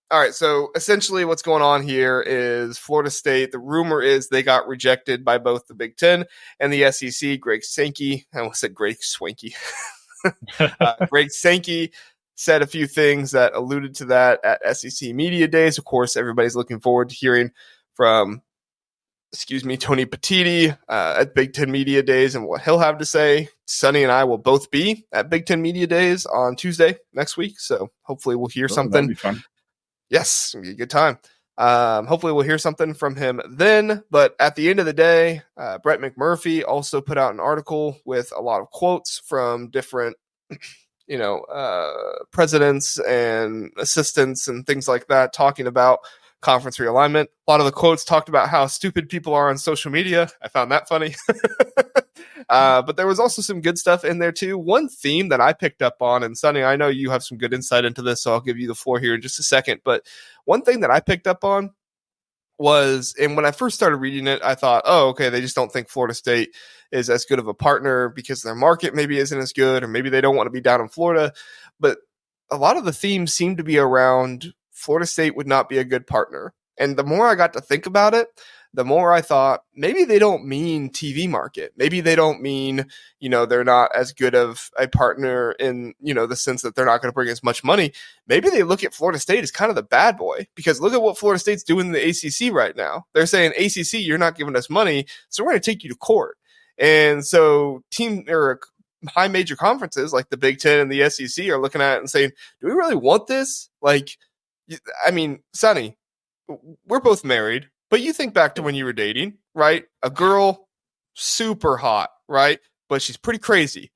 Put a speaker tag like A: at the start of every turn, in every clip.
A: All right, so essentially what's going on here is Florida State, the rumor is they got rejected by both the Big Ten and the SEC. Greg Sankey, I almost said Greg Swanky. Greg Sankey said a few things that alluded to that at SEC Media Days. Of course, everybody's looking forward to hearing from, Tony Petitti at Big Ten Media Days and what he'll have to say. Sonny and I will both be at Big Ten Media Days on Tuesday next week, so hopefully we'll hear something.
B: That'll be fun.
A: Yes, it'll be a good time. Hopefully we'll hear something from him then. But at the end of the day, Brett McMurphy also put out an article with a lot of quotes from different, presidents and assistants and things like that, talking about conference realignment. A lot of the quotes talked about how stupid people are on social media. I found that funny. But there was also some good stuff in there too. One theme that I picked up on, and Sonny, I know you have some good insight into this, so I'll give you the floor here in just a second. But one thing that I picked up on was, and when I first started reading it, I thought, oh, okay, they just don't think Florida State is as good of a partner because their market maybe isn't as good, or maybe they don't want to be down in Florida. But a lot of the themes seem to be around Florida State would not be a good partner. And the more I got to think about it, the more I thought maybe they don't mean TV market. Maybe they don't mean, they're not as good of a partner in, the sense that they're not going to bring as much money. Maybe they look at Florida State as kind of the bad boy, because look at what Florida State's doing in the ACC right now. They're saying, ACC, you're not giving us money, so we're going to take you to court. And so high major conferences like the Big Ten and the SEC are looking at it and saying, do we really want this? Sonny, we're both married. But you think back to when you were dating, right? A girl, super hot, right? But she's pretty crazy.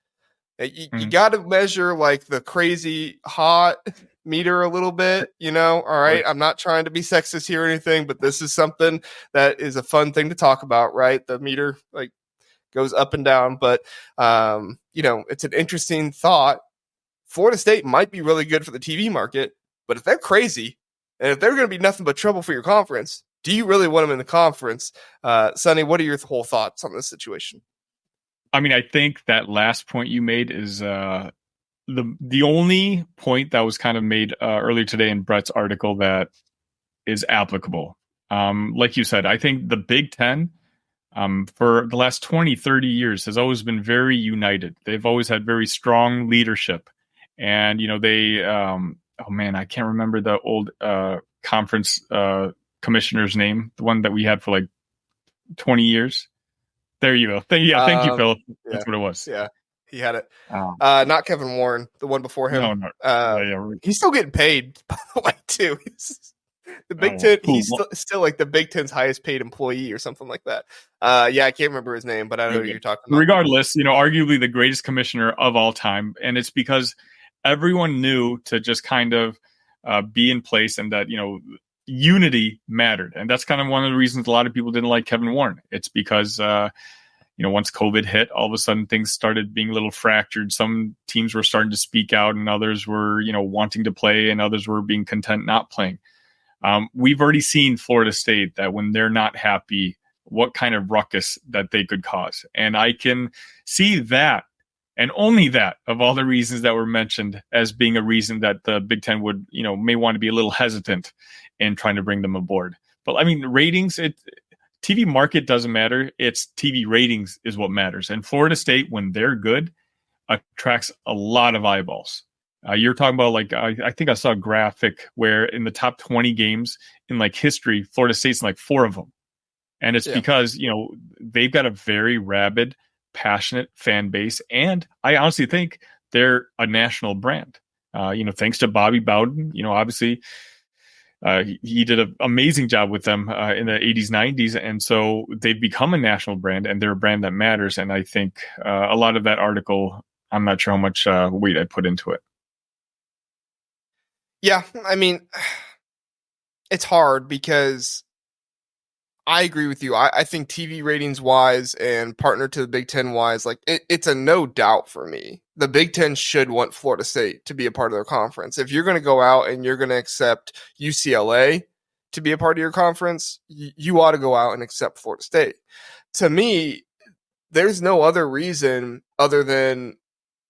A: You got to measure like the crazy hot meter a little bit, All right. I'm not trying to be sexist here or anything, but this is something that is a fun thing to talk about, right? The meter goes up and down, but it's an interesting thought. Florida State might be really good for the TV market, but if they're crazy and if they're going to be nothing but trouble for your conference, do you really want them in the conference? Sonny, what are your whole thoughts on this situation?
B: I think that last point you made is the only point that was kind of made earlier today in Brett's article that is applicable. Like you said, I think the Big Ten for the last 20, 30 years has always been very united. They've always had very strong leadership. And, they, I can't remember the old conference commissioner's name, the one that we had for like 20 years. There you go. Thank you, Phil. That's what it was.
A: Yeah, he had it. Not Kevin Warren, the one before him. No. He's still getting paid, by the way, too. The Big Ten, he's still like the Big Ten's highest paid employee or something like that. I can't remember his name, but I know who you're talking about.
B: Regardless, arguably the greatest commissioner of all time. And it's because everyone knew to just kind of be in place, and that, unity mattered. And that's kind of one of the reasons a lot of people didn't like Kevin Warren. It's because, once COVID hit, all of a sudden things started being a little fractured. Some teams were starting to speak out, and others were, wanting to play, and others were being content not playing. We've already seen Florida State that when they're not happy, what kind of ruckus that they could cause. And I can see that, and only that, of all the reasons that were mentioned, as being a reason that the Big Ten would, may want to be a little hesitant in trying to bring them aboard. But ratings, TV market doesn't matter. It's TV ratings is what matters. And Florida State, when they're good, attracts a lot of eyeballs. You're talking about I think I saw a graphic where in the top 20 games in history, Florida State's in 4 of them. And it's because, they've got a very rabid, passionate fan base. And I honestly think they're a national brand. Thanks to Bobby Bowden, obviously he did an amazing job with them in the 80s, 90s. And so they've become a national brand, and they're a brand that matters. And I think a lot of that article, I'm not sure how much weight I put into it.
A: Yeah, it's hard because I agree with you. I think TV ratings wise and partner to the Big Ten wise, it's a no doubt for me. The Big Ten should want Florida State to be a part of their conference. If you're going to go out and you're going to accept UCLA to be a part of your conference, you ought to go out and accept Florida State. To me, there's no other reason other than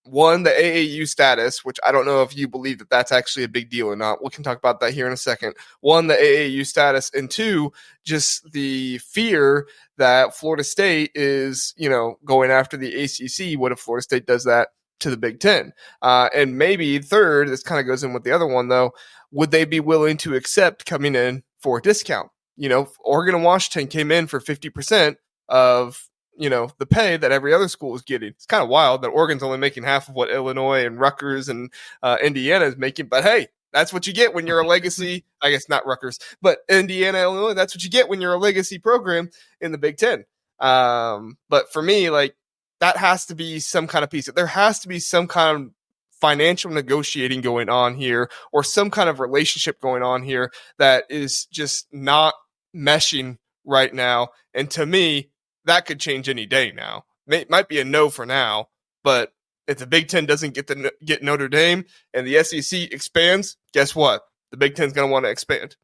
A: one, the AAU status, which I don't know if you believe that that's actually a big deal or not. We can talk about that here in a second. One, the AAU status, and two, just the fear that Florida State is, going after the ACC. What if Florida State does that to the Big Ten? And maybe third, this kind of goes in with the other one though, would they be willing to accept coming in for a discount? Oregon and Washington came in for 50% of the pay that every other school is getting. It's kind of wild that Oregon's only making half of what Illinois and Rutgers and Indiana is making. But hey, that's what you get when you're a legacy. I guess not Rutgers, but Indiana, Illinois. That's what you get when you're a legacy program in the Big Ten. But for me, like, that has to be some kind of piece. There has to be some kind of financial negotiating going on here, or some kind of relationship going on here that is just not meshing right now. And to me, that could change any day now. It might be a no for now, but if the Big Ten doesn't get Notre Dame and the SEC expands, guess what? The Big Ten's going to want to expand.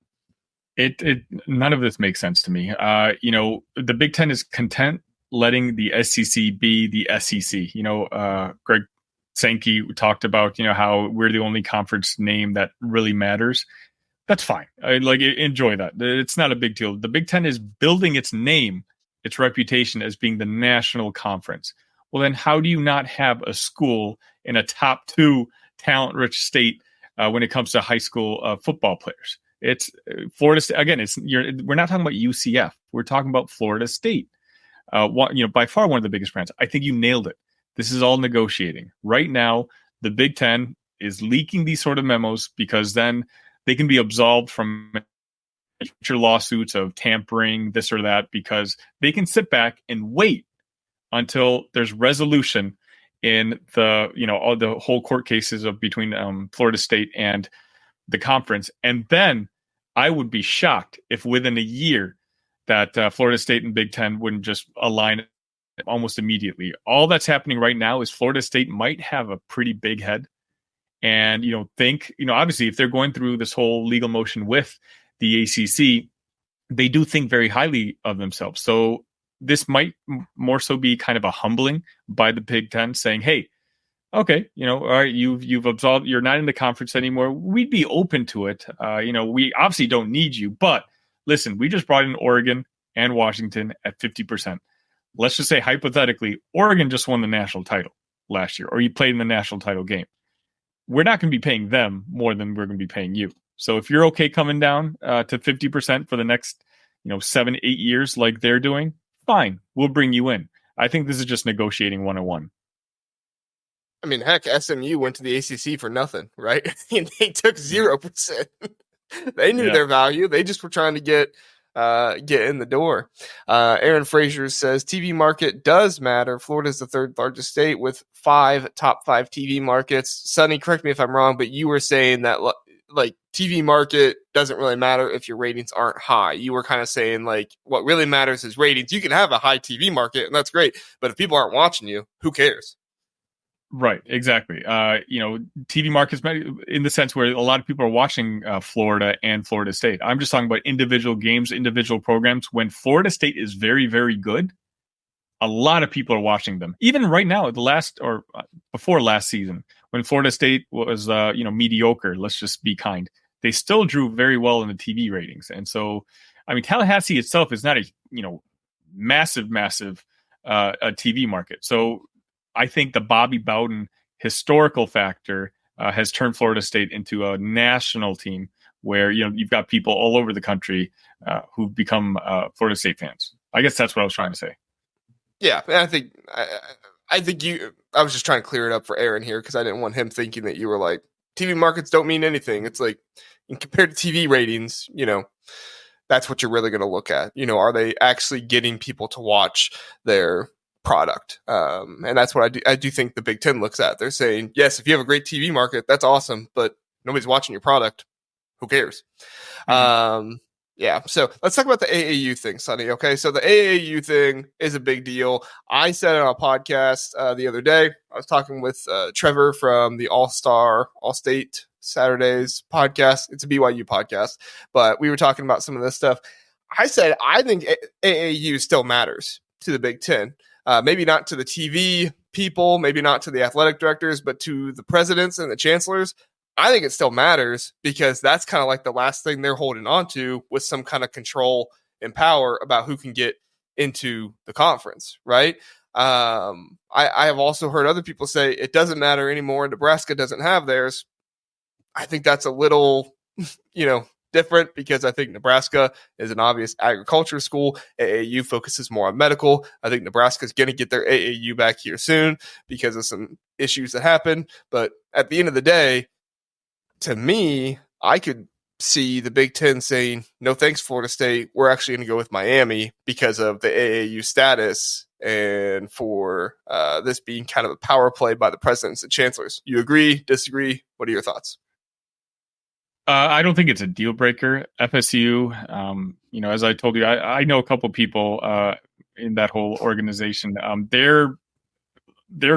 B: It none of this makes sense to me. The Big Ten is content letting the SEC be the SEC. Greg Sankey talked about, how we're the only conference name that really matters. That's fine. Enjoy that. It's not a big deal. The Big Ten is building its name, its reputation as being the national conference. Well, then how do you not have a school in a top 2 talent-rich state when it comes to high school football players? It's Florida State. Again, we're not talking about UCF. We're talking about Florida State. By far one of the biggest brands. I think you nailed it. This is all negotiating. Right now, the Big Ten is leaking these sort of memos because then they can be absolved from future lawsuits of tampering, this or that, because they can sit back and wait until there's resolution in all the whole court cases between Florida State and the conference. And then I would be shocked if within a year that Florida State and Big Ten wouldn't just align almost immediately. All that's happening right now is Florida State might have a pretty big head and, obviously if they're going through this whole legal motion with the ACC, they do think very highly of themselves. So this might more so be kind of a humbling by the Big Ten saying, hey, okay, all right, you've absolved, you're not in the conference anymore. We'd be open to it. We obviously don't need you, but listen, we just brought in Oregon and Washington at 50%. Let's just say hypothetically, Oregon just won the national title last year, or you played in the national title game. We're not going to be paying them more than we're going to be paying you. So if you're okay coming down to 50% for the next, 7-8 years like they're doing, fine, we'll bring you in. I think this is just negotiating 101.
A: I mean, heck, SMU went to the ACC for nothing, right? And they took 0%. They knew their value. They just were trying to get in the door. Aaron Frazier says TV market does matter. Florida is the 3rd largest state with 5 top 5 TV markets. Sonny, correct me if I'm wrong, but you were saying that like TV market doesn't really matter if your ratings aren't high. You were kind of saying like what really matters is ratings. You can have a high TV market and that's great, but if people aren't watching you, who cares?
B: Right, exactly. TV markets in the sense where a lot of people are watching Florida and Florida State. I'm just talking about individual games, individual programs. When Florida State is very, very good, a lot of people are watching them. Even right now, before last season, when Florida State was mediocre, let's just be kind, they still drew very well in the TV ratings. And so, I mean, Tallahassee itself is not a massive a TV market. So I think the Bobby Bowden historical factor has turned Florida State into a national team where, you've got people all over the country who've become Florida State fans. I guess that's what I was trying to say.
A: Yeah, I think I was just trying to clear it up for Aaron here because I didn't want him thinking that you were like, TV markets don't mean anything. It's like, compared to TV ratings, that's what you're really going to look at. Are they actually getting people to watch their product? And that's what I do think the Big Ten looks at. They're saying, yes, if you have a great TV market, that's awesome, but nobody's watching your product. Who cares? Mm-hmm. Yeah. So let's talk about the AAU thing, Sonny. Okay. So the AAU thing is a big deal. I said it on a podcast the other day. I was talking with Trevor from the All-State Saturdays podcast. It's a BYU podcast, but we were talking about some of this stuff. I said, I think AAU still matters to the Big Ten. maybe not to the TV people, maybe not to the athletic directors, but to the presidents and the chancellors, I think it still matters because that's kind of like the last thing they're holding on to with some kind of control and power about who can get into the conference, right? I have also heard other people say it doesn't matter anymore. Nebraska doesn't have theirs. I think that's a little, different because I think Nebraska is an obvious agriculture school. AAU focuses more on medical. I think Nebraska is going to get their AAU back here soon because of some issues that happened. But at the end of the day, to me, I could see the Big Ten saying, no, thanks, Florida State. We're actually going to go with Miami because of the AAU status and for this being kind of a power play by the presidents and chancellors. You agree, disagree? What are your thoughts?
B: I don't think it's a deal breaker. FSU, as I told you, I know a couple people in that whole organization. They're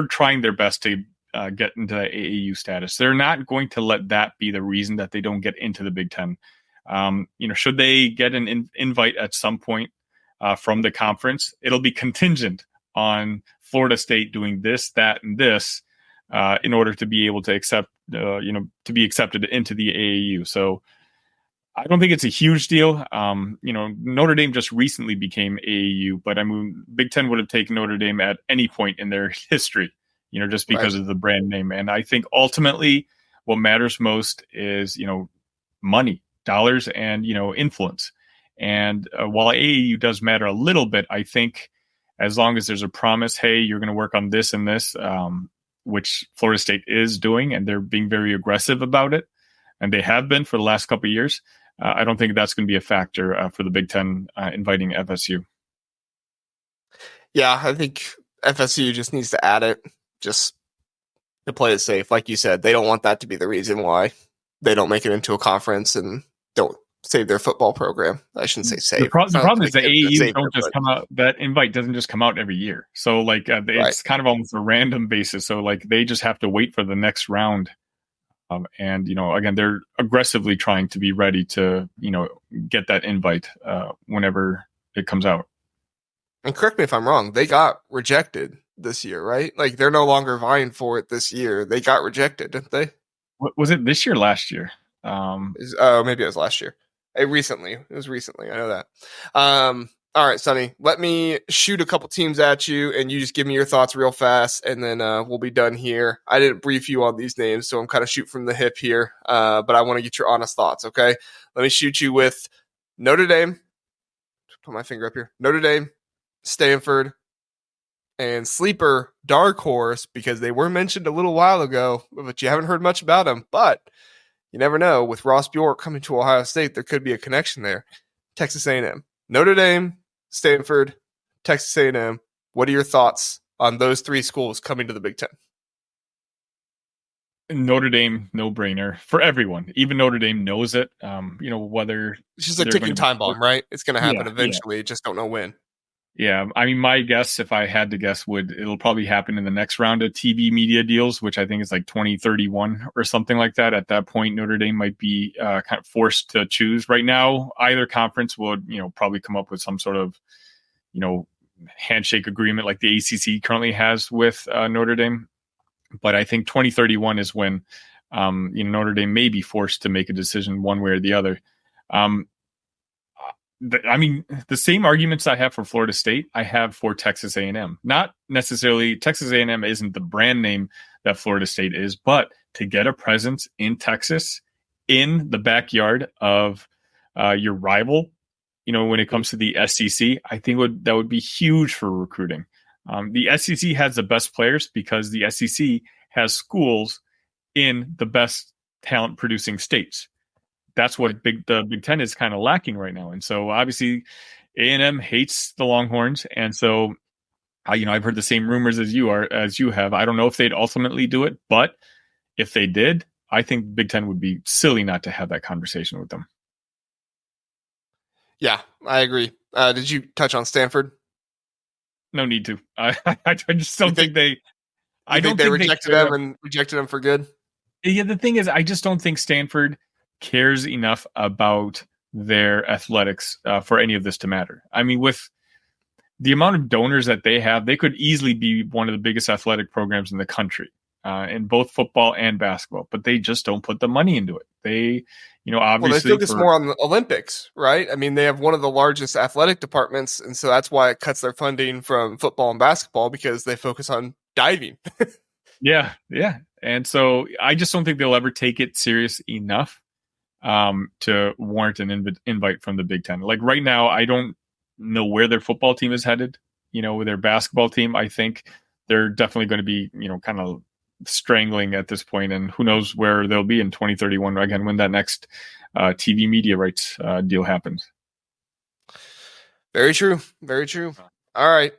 B: trying their best to get into the AAU status. They're not going to let that be the reason that they don't get into the Big Ten. Should they get an invite at some point from the conference, it'll be contingent on Florida State doing this, that, and this in order to be able to to be accepted into the AAU. So I don't think it's a huge deal. Notre Dame just recently became AAU, but I mean, Big Ten would have taken Notre Dame at any point in their history, just because of the brand name. And I think ultimately what matters most is, money, dollars, and, influence. And while AAU does matter a little bit, I think as long as there's a promise, hey, you're going to work on this and this, which Florida State is doing, and they're being very aggressive about it, and they have been for the last couple of years, I don't think that's going to be a factor for the Big Ten inviting FSU.
A: Yeah, I think FSU just needs to add it just to play it safe. Like you said, they don't want that to be the reason why they don't make it into a conference and don't save their football program. I shouldn't say save.
B: The problem is the AAU don't just come out. That invite doesn't just come out every year. So it's kind of almost a random basis. So they just have to wait for the next round. And again, they're aggressively trying to be ready to get that invite whenever it comes out.
A: And correct me if I'm wrong, they got rejected this year, right? Like they're no longer vying for it this year. They got rejected, didn't they?
B: Was it this year? Last year?
A: Maybe it was last year. It was recently. I know that. All right, Sonny, let me shoot a couple teams at you and you just give me your thoughts real fast and then we'll be done here. I didn't brief you on these names, so I'm kind of shoot from the hip here. But I want to get your honest thoughts. Okay. Let me shoot you with Notre Dame. Put my finger up here. Notre Dame, Stanford, and sleeper dark horse because they were mentioned a little while ago, but you haven't heard much about them. But you never know. With Ross Bjork coming to Ohio State, there could be a connection there. Texas A&M, Notre Dame, Stanford, Texas A&M. What are your thoughts on those three schools coming to the Big Ten?
B: Notre Dame, no brainer for everyone. Even Notre Dame knows it. Whether
A: it's just a ticking time bomb, right? It's going to happen eventually. Yeah. Just don't know when.
B: Yeah, I mean, my guess, if I had to guess, it'll probably happen in the next round of TV media deals, which I think is like 2031 or something like that. At that point, Notre Dame might be kind of forced to choose. Right now, either conference would, probably come up with some sort of, handshake agreement like the ACC currently has with Notre Dame. But I think 2031 is when, Notre Dame may be forced to make a decision one way or the other. The same arguments I have for Florida State, I have for Texas A&M. Not necessarily Texas A&M isn't the brand name that Florida State is, but to get a presence in Texas, in the backyard of your rival, when it comes to the SEC, I think that would be huge for recruiting. The SEC has the best players because the SEC has schools in the best talent producing states. That's what the Big Ten is kind of lacking right now. And so obviously A&M hates the Longhorns. And so, I've heard the same rumors as you have. I don't know if they'd ultimately do it, but if they did, I think Big Ten would be silly not to have that conversation with them.
A: Yeah, I agree. Did you touch on Stanford?
B: No need to. I just don't think they.
A: I don't think they rejected them and rejected them for good.
B: Yeah, the thing is, I just don't think Stanford cares enough about their athletics for any of this to matter. I mean, with the amount of donors that they have, they could easily be one of the biggest athletic programs in the country, in both football and basketball, but they just don't put the money into it. They, obviously,
A: well, they focus more on the Olympics, right? I mean, they have one of the largest athletic departments, and so that's why it cuts their funding from football and basketball, because they focus on diving.
B: Yeah. And so I just don't think they'll ever take it serious enough to warrant an invite from the Big Ten. Like right now, I don't know where their football team is headed. With their basketball team, I think they're definitely going to be, kind of strangling at this point, and who knows where they'll be in 2031 again when that next TV media rights deal happens.
A: Very true. All right.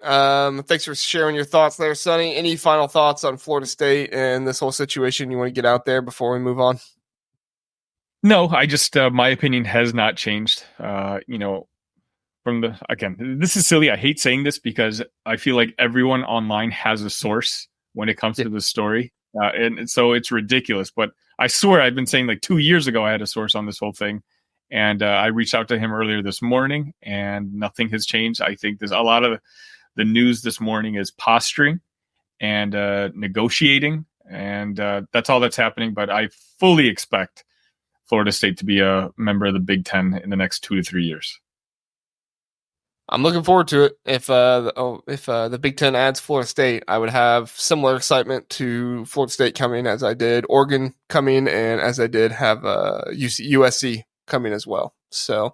A: Thanks for sharing your thoughts there, Sonny. Any final thoughts on Florida State and this whole situation you want to get out there before we move on?
B: No, I just my opinion has not changed. Again, this is silly. I hate saying this because I feel like everyone online has a source when it comes to the story. And so it's ridiculous. But I swear I've been saying like 2 years ago I had a source on this whole thing. And I reached out to him earlier this morning, and nothing has changed. I think there's a lot of the news this morning is posturing and negotiating. And that's all that's happening. But I fully expect Florida State to be a member of the Big Ten in the next 2 to 3 years.
A: I'm looking forward to it. If the Big Ten adds Florida State, I would have similar excitement to Florida State coming as I did Oregon coming, and as I did have USC coming as well. So